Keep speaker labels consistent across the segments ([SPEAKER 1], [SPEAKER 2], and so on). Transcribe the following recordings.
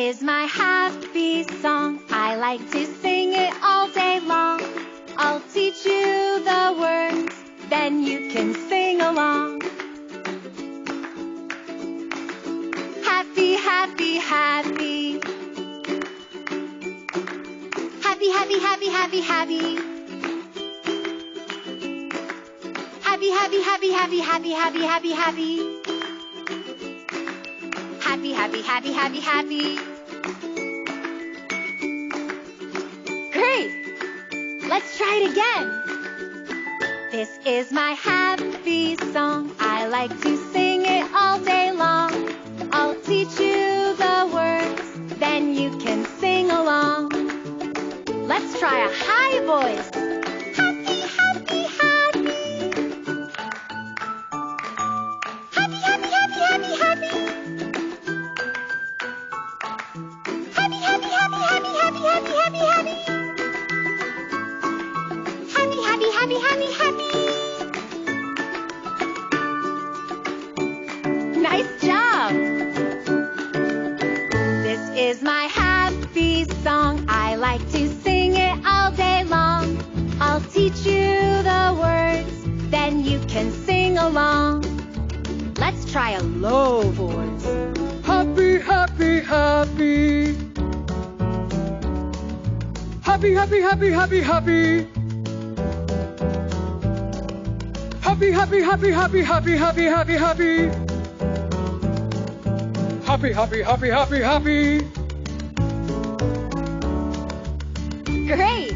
[SPEAKER 1] is my happy song. I like to sing it all day long. I'll teach you the words, then you can sing along. Happy, happy, happy. Happy, happy, happy, happy, happy. Happy, happy, happy, happy, happy, happy, happy, happy. Happy, happy, happy, happy, happy. Great! Let's try it again. This is my happy song. I like to sing it all day long. I'll teach you the words, then you can sing along. Let's try a high voice. Happy, happy, happy. Happy, happy, happy, happy, happy. Happy, happy, happy, happy, happy, happy, happy, happy. Happy, happy, happy, happy, happy. Nice job. This is my happy song. I like to sing it all day long. I'll teach you the words, then you can sing along. Let's try a low voice.
[SPEAKER 2] Happy, happy, happy. Happy, happy, happy, happy, happy. Happy, happy, happy, happy, happy, happy, happy, happy. Happy, happy, happy, happy, happy.
[SPEAKER 1] Great!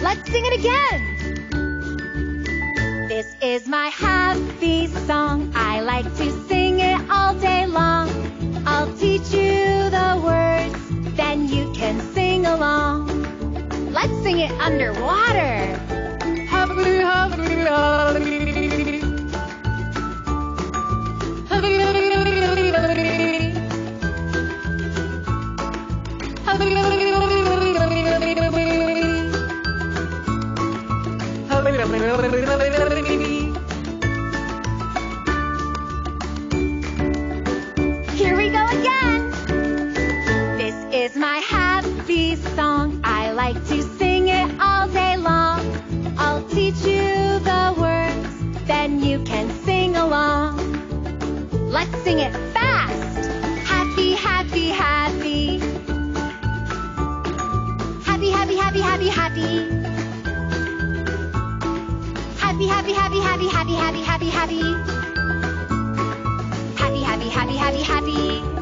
[SPEAKER 1] Let's sing it again! This is my happy song. I like to sing it all day long. I'll teach you the words, then you can sing along. Let's sing it underwater.
[SPEAKER 2] Happy, happy, happy. Happy, happy, happy, happy. Happy, happy, happy, happy, happy, happy.
[SPEAKER 1] Here we go again. This is my happy song. I like to sing it all day long. I'll teach you the words, then you can sing along. Let's sing it fast. Happy, happy, happy. Happy, happy, happy, happy, happy. Happy, happy, happy, happy, happy, happy, happy, happy. Happy, happy, happy, happy, happy.